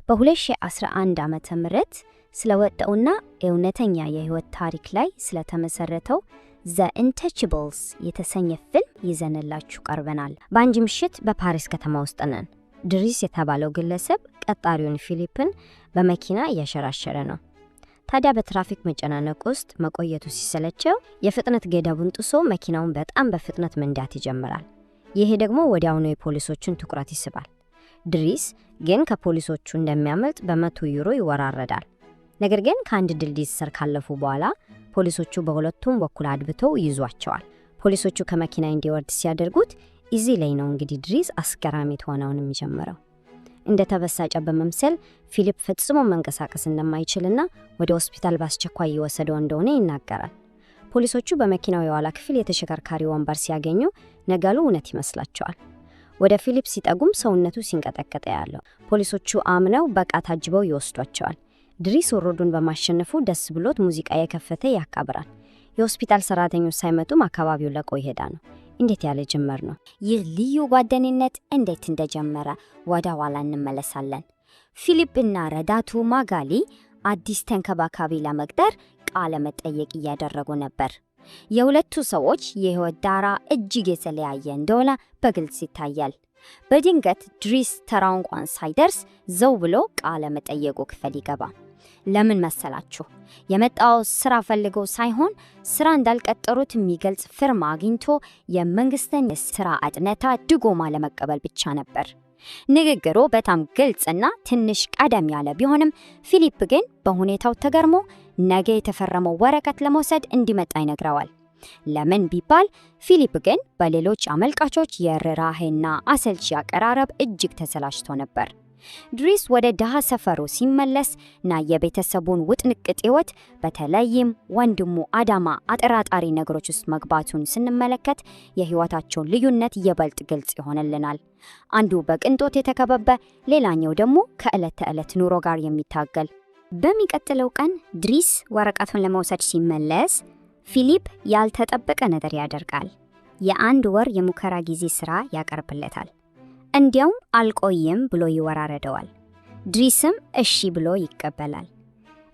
በ2011 ዓመተ ምህረት ስለወጣውና እውነተኛ የህይወት ታሪክ ላይ ስለተመሰረተው ዘ ኢንተችብልስ የተሰኘ ፊልም ይዘንላችሁ ቀርበናል። በአንድ ምሽት በፓሪስ ከተማ ውስጥ ነን። ድሪስ የተባለው ግለሰብ ቀጣሪውን ፊሊፕን በመኪና እያሸራሸረ ነው። ታዲያ በትራፊክ መጨናነቅ ውስጥ መቆየቱ ሲሰለቸው የፍጥነት ገደቡን ጥሶ መኪናውን በጣም በፍጥነት መንዳት ይጀምራል። ይሄ ደግሞ ወዲያውኑ የፖሊሶቹን ትኩረት ይስባል። ድሪስ ግን ከፖሊሶቹ እንደሚያመልጥ በ100 ዩሮ ይወራረዳል። ነገር ግን ከአንድ ድልድይ ስር ካለፉ በኋላ ፖሊሶቹ በሁለቱም በኩል አድብተው ይዟቸዋል። ፖሊሶቹ ከመኪና እንዲወርድ ሲያደርጉት እዚህ ላይ ነው እንግዲህ ድሪስ አስገራሚ ተዋናውን የሚጀምረው። እንደተበሳጨ በመምሰል ፊሊፕ ፈጽሞ መንቀሳቀስ እንደማይችልና ወደ ሆስፒታል በአስቸኳይ እየወሰደው እንደሆነ ይናገራል። ፖሊሶቹ በመኪናው የኋላ ክፍል የተሽከርካሪ ወንበር ሲያገኙ ነገሩ እውነት ይመስላቸዋል። ወደ ፊሊፕ ሲጠጉም ሰውነቱ ሲንቀጠቀጥ ያለው ፖሊሶቹ አምነው በቃ ታጅበው ይወስዷቸዋል። ድሪስ ወሮዱን በማሸነፉ ደስ ብሎት ሙዚቃ የከፈተ ያካብራል። የሆስፒታል ሰራተኞች ሳይመጡም አካባቢው ለቆ ይሄዳል። እንዴት ያለ ጅምር ነው! ይህ ልዩ ጓደኝነት እንዴት እንደጀመረ ወደ ኋላ እንመለሳለን። ፊሊፕና ረዳቱ ማጋሊ አዲስ ተንከባካቢ ለመቅጠር ቃለ መጠየቅ እያደረጉ ነበር። የሁለቱ ሰዎች የህይወት ዳራ እጅግ የተለያየ እንደሆነ በግልጽ ይታያል። በድንገት ድሪስ ተራው እንኳን ሳይደርስ ዘው ብሎ ቃለ መጠየቁ ክፍል ይገባል። ለምን መሰላችሁ? የመጣው ስራ ፈልጎ ሳይሆን ስራ እንዳልቀጠሩት የሚገልጽ ፊርማ አግኝቶ የመንግስትን ስራ አጥነታ ድጎማ ለመቀበል ብቻ ነበር። ንግግሩ በጣም ግልጽና ትንሽ ቀደም ያለ ቢሆንም ፊሊፕ ግን በሁኔታው ተገርሞ ነገ የተፈረመው ወረቀት ለመውሰድ እንዲመጣ ይነግረዋል። ለምን ቢባል ፊሊፕ ግን በሌሎች አመልካቾች የርህራሄና አሰልቺ አቀራረብ እጅግ ተሰላችቶ ነበር። ድሪስ ወደ ደሃ ሰፈሩ ሲመለስና የቤተሰቡን ውጥንቅጥ ህይወት በተለይም ወንድሙ አዳማ አጠራጣሪ ነገሮች ውስጥ መግባቱን ስንመለከት የህይወታቸውን ልዩነት ይበልጥ ግልጽ ይሆንልናል። አንዱ በቅንጦት የተከበበ፣ ሌላኛው ደግሞ ከዕለት ተዕለት ኑሮ ጋር የሚታገል። በሚቀጥለው ቀን ድሪስ ወረቀቱን ለመውሰድ ሲመለስ ፊሊፕ ያልተጠበቀ ነገር ያደርጋል። የ1 ወር የሙከራ ጊዜ ስራ ያቀርብለታል። እንዲያውም አልቆይም ብሎ ይወራረደዋል። ድሪስም እሺ ብሎ ይቀበላል።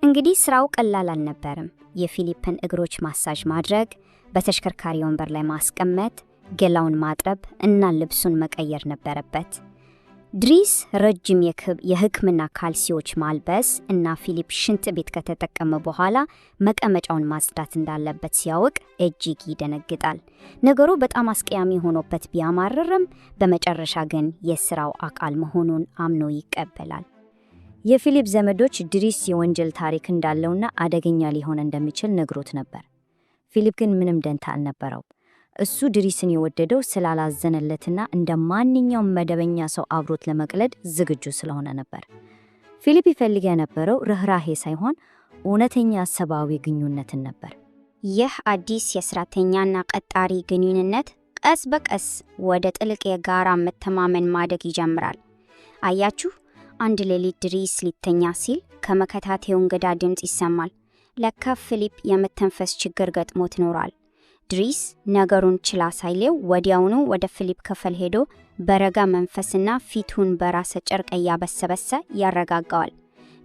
እንግዲህ ስራው ቀላል አልነበረም። የፊሊፕን እግሮች ማሳጅ ማድረግ፣ በተሽከርካሪ ወንበር ላይ ማስቀመጥ፣ ገላውን ማጥረብ እና ልብሱን መቀየር ነበረበት። ድሪስ ረጅም የህክምና ካልሲዎች ማልበስ እና ፊሊፕ ሽንት ቤት ከተጠቀመ በኋላ መቀመጫውን ማጽዳት እንዳለበት ሲያውቅ እጅግ ይደነግጣል። ነገሩ በጣም አስቀያሚ ሆኖበት ቢያማርርም በመጨረሻ ግን የስራው አካል መሆኑን አምኖ ይቀበላል። የፊሊፕ ዘመዶች ድሪስ የወንጀል ታሪክ እንዳለውና አደገኛ ሊሆን እንደሚችል ነግሮት ነበር። ፊሊፕ ግን ምንም ደንታ አልነበረው። እሱ ድሪስን የወደደው ስላላዘነለትና እንደ ማንኛውም መደበኛ ሰው አብሮት ለመቅለድ ዝግጁ ስለሆነ ነበር። ፊሊፕ ይፈልግ የነበረው ርህራሄ ሳይሆን እውነተኛ ሰብአዊ ግንኙነትን ነበር። ይህ አዲስ የሰራተኛና ቀጣሪ ግንኙነት ቀስ በቀስ ወደ ጥልቅ የጋራ መተማመን ማደግ ይጀምራል። አያችሁ፣ አንድ ሌሊት ድሪስ ሊተኛ ሲል ከመከታተዩ እንግዳ ድምጽ ይሰማል። ለካ ፊሊፕ የመተንፈስ ችግር ገጥሞት ኖሯል። ድሪስ ነገሩን ችላ ሳይለው ወዲያውኑ ወደ ፊሊፕ ክፍል ሄዶ በረጋ መንፈስና ፊቱን በራስ ጨርቅ ያበሰበሰ ያረጋጋዋል።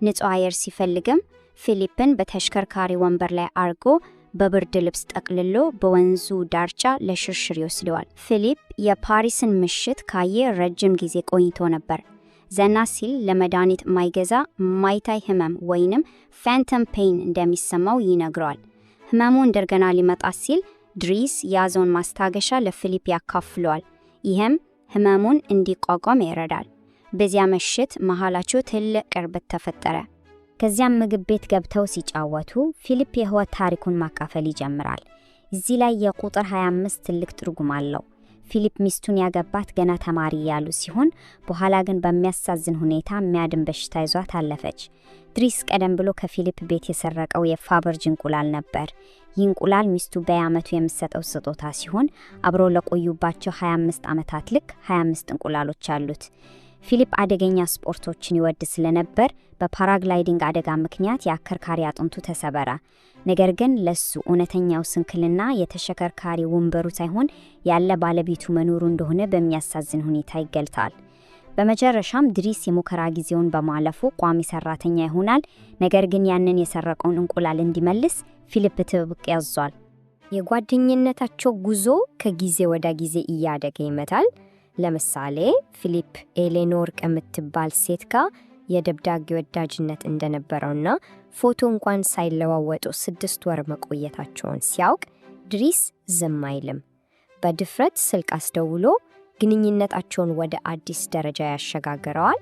ንጹህ አየር ሲፈልግም ፊሊፕን በተሽከርካሪ ወንበር ላይ አርጎ በብርድ ልብስ ጠቅልሎ በወንዙ ዳርቻ ለሽርሽር ይወስደዋል። ፊሊፕ የፓሪስን ምሽት ካየ ረጅም ጊዜ ቆይቶ ነበር። ዘና ሲል ለመድኃኒት ማይገዛ ማይታይ ህመም ወይንም ፋንተም ፔን እንደሚሰማው ይነግረዋል። ህመሙ እንደገና ሊመጣ ሲል ድሪስ ያዘውን ማስታገሻ ለፊሊፕ ያካፍለዋል። ይህም ህመሙን እንዲቋቋም ይረዳል። በዚያ ምሽት መሃላቸው ትልቅ ቅርበት ተፈጠረ። ከዚያም ምግብ ቤት ገብተው ሲጫወቱ ፊሊፕ የህይወት ታሪኩን ማካፈል ይጀምራል። እዚህ ላይ የቁጥር 25 ትልቅ ትርጉም አለው። ፊሊፕ ሚስቱን ያገባት ገና ተማሪ ያሉ ሲሆን በኋላ ግን በሚያሳዝን ሁኔታ የሚያድን በሽታ ይዟት አለፈች። ድሪስ ቀደም ብሎ ከፊሊፕ ቤት የሰረቀው የፋበርጅ እንቁላል ነበር። ይህ እንቁላል ሚስቱ በየዓመቱ የምትሰጠው ስጦታ ሲሆን አብሮ ለቆዩባቸው 25 ዓመታት ልክ 25 እንቁላሎች አሉት። ፊሊፕ አደገኛ ስፖርቶችን ይወድ ስለነበር በፓራግላይዲንግ አደጋ ምክንያት የአከርካሪ አጥንቱ ተሰበረ። ነገር ግን ለሱ እውነተኛው ስንክልና የተሽከርካሪ ወንበሩ ሳይሆን ያለ ባለቤቱ መኖሩ እንደሆነ በሚያሳዝን ሁኔታ ይገልጣል። በመጨረሻም ድሪስ የሙከራ ጊዜውን በማለፉ ቋሚ ሰራተኛ ይሆናል። ነገር ግን ያንን የሰረቀውን እንቁላል እንዲመልስ ፊሊፕ ጥብቅ ያዟል። የጓደኝነታቸው ጉዞ ከጊዜ ወደ ጊዜ እያደገ ይመጣል። ለምሳሌ ፊሊፕ ኤሌኖር ከምትባል ሴት ጋር የደብዳቤ ወዳጅነት እንደነበረውና ፎቶ እንኳን ሳይለዋወጡ 6 ወር መቆየታቸውን ሲያውቅ ድሪስ ዝም አይልም። በድፍረት ስልክ አስደውሎ ግንኙነታቸውን ወደ አዲስ ደረጃ ያሸጋግረዋል።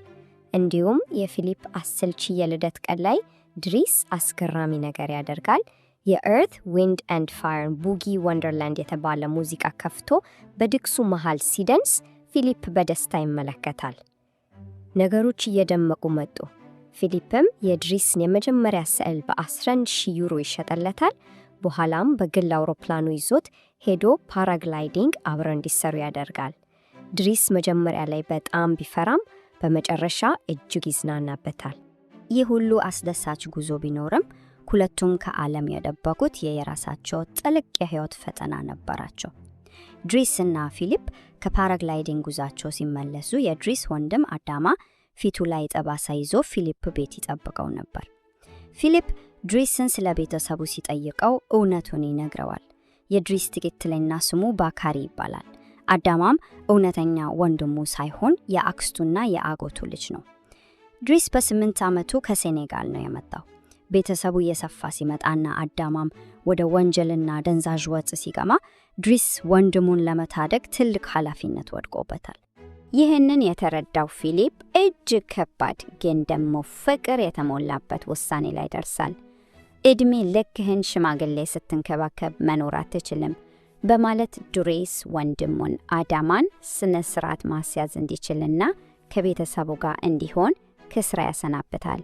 እንዲሁም የፊሊፕ አሰልቺ የልደት ቀን ላይ ድሪስ አስገራሚ ነገር ያደርጋል። የኤርት ዊንድ ኤንድ ፋየር ቡጊ ወንደርላንድ የተባለ ሙዚቃ ከፍቶ በድግሱ መሃል ሲደንስ ፊሊፕ በደስታ ይመለከታል። ነገሮች እየደመቁ መጡ። ፊሊፕም የድሪስን የመጀመሪያ ስዕል በ11,000 ዩሮ ይሸጠለታል። በኋላም በግል አውሮፕላኑ ይዞት ሄዶ ፓራግላይዲንግ አብረው እንዲሰሩ ያደርጋል። ድሪስ መጀመሪያ ላይ በጣም ቢፈራም በመጨረሻ እጅግ ይዝናናበታል። ይህ ሁሉ አስደሳች ጉዞ ቢኖርም ሁለቱም ከዓለም የደበቁት የራሳቸው ጥልቅ የህይወት ፈተና ነበራቸው። ድሪስ እና ፊሊፕ ከፓራግላይዲንግ ጉዟቸው ሲመለሱ የድሪስ ወንድም አዳማ ፊቱ ላይ ጠባሳ ይዞ ፊሊፕ ቤት ይጠብቀው ነበር። ፊሊፕ ድሪስን ስለ ቤተሰቡ ሲጠይቀው እውነቱን ይነግረዋል። የድሪስ ትክክለኛ ስሙ ባካሪ ይባላል። አዳማም እውነተኛ ወንድሙ ሳይሆን የአክስቱና የአጎቱ ልጅ ነው። ድሪስ በ8 ዓመቱ ከሴኔጋል ነው የመጣው። ቤተሰቡ እየሰፋ ሲመጣና አዳማም ወደ ወንጀልና ደንዛዥ ወጥ ሲገማ ድሪስ ወንድሙን ለመታደግ ትልቅ ኃላፊነት ወድቆበታል። ይህንን የተረዳው ፊሊፕ እጅግ ከባድ ግን ደግሞ ፍቅር የተሞላበት ውሳኔ ላይ ደርሳል። እድሜ ልክህን ሽማግሌ ስትንከባከብ መኖር አትችልም በማለት ድሪስ ወንድሙን አዳማን ስነ ስርዓት ማስያዝ እንዲችልና ከቤተሰቡ ጋር እንዲሆን ከስራ ያሰናብታል።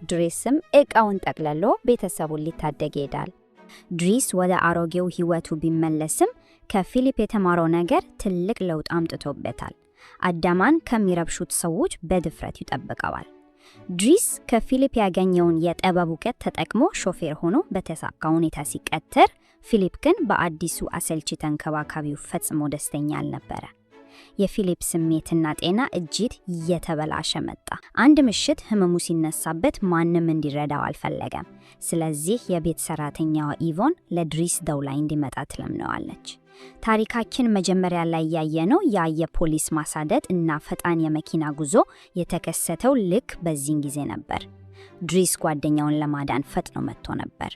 ድሪስም እቃውን ጠቅልሎ ቤተሰቡን ሊታደግ ይሄዳል። ድሪስ ወደ አሮጌው ህይወቱ ቢመለስም ከፊሊፕ የተማረው ነገር ትልቅ ለውጥ አምጥቶበታል። አዳማን ከሚረብሹት ሰዎች በድፍረት ይጠብቀዋል። ድሪስ ከፊሊፕ ያገኘውን የጥበብ እውቀት ተጠቅሞ ሾፌር ሆኖ በተሳካ ሁኔታ ሲቀጥር፣ ፊሊፕ ግን በአዲሱ አሰልቺ ተንከባካቢው ፈጽሞ ደስተኛ አልነበረ። የፊሊፕ ስሜትና ጤና እጅግ እየተበላሸ መጣ። አንድ ምሽት ህመሙ ሲነሳበት ማንም እንዲረዳው አልፈለገም። ስለዚህ የቤት ሰራተኛዋ ኢቮን ለድሪስ ደውላ እንዲመጣ ትለምነዋለች። ታሪካችን መጀመሪያ ላይ ያየነው የፖሊስ ማሳደድ እና ፈጣን የመኪና ጉዞ የተከሰተው ልክ በዚህን ጊዜ ነበር። ድሪስ ጓደኛውን ለማዳን ፈጥኖ መጥቶ ነበር።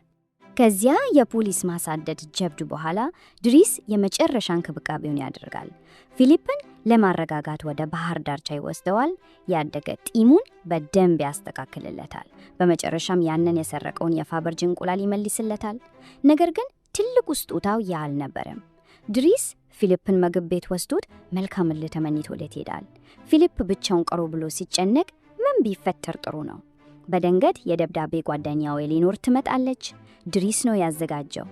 ከዚያ የፖሊስ ማሳደድ ጀብዱ በኋላ ድሪስ የመጨረሻ እንክብካቤውን ያደርጋል። ፊሊፕን ለማረጋጋት ወደ ባህር ዳርቻ ይወስደዋል። ያደገ ጢሙን በደንብ ያስተካክልለታል። በመጨረሻም ያንን የሰረቀውን የፋበርጅ እንቁላል ይመልስለታል። ነገር ግን ትልቁ ስጦታው ያ አልነበረም። ድሪስ ፊሊፕን ምግብ ቤት ወስዶት መልካም ዕድል ተመኝቶለት ይሄዳል። ፊሊፕ ብቻውን ቀሩ ብሎ ሲጨነቅ ምን ቢፈጠር ጥሩ ነው? በድንገት የደብዳቤ ጓደኛው ኤሌኖር ትመጣለች። ድሪስ ነው ያዘጋጀው።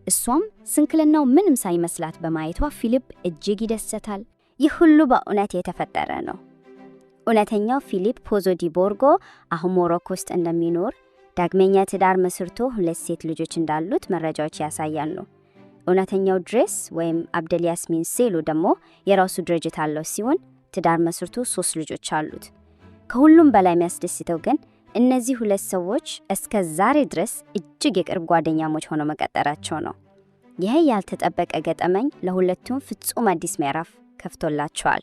እሷም ስንክልናው ምንም ሳይመስላት በማየቷ ፊሊፕ እጅግ ይደሰታል። ይህ ሁሉ በእውነት የተፈጠረ ነው። እውነተኛው ፊሊፕ ፖዞ ዲ ቦርጎ አሁን ሞሮኮ ውስጥ እንደሚኖር፣ ዳግመኛ ትዳር መስርቶ 2 ሴት ልጆች እንዳሉት መረጃዎች ያሳያሉ። እውነተኛው ድሪስ ወይም አብደልያስሚን ሴሉ ደግሞ የራሱ ድርጅት አለው ሲሆን ትዳር መስርቶ 3 ልጆች አሉት። ከሁሉም በላይ የሚያስደስተው ግን እነዚህ 2 ሰዎች እስከ ዛሬ ድረስ እጅግ የቅርብ ጓደኛሞች ሆነው መቀጠራቸው ነው። ይህ ያልተጠበቀ ገጠመኝ ለሁለቱም ፍጹም አዲስ ምዕራፍ ከፍቶላቸዋል።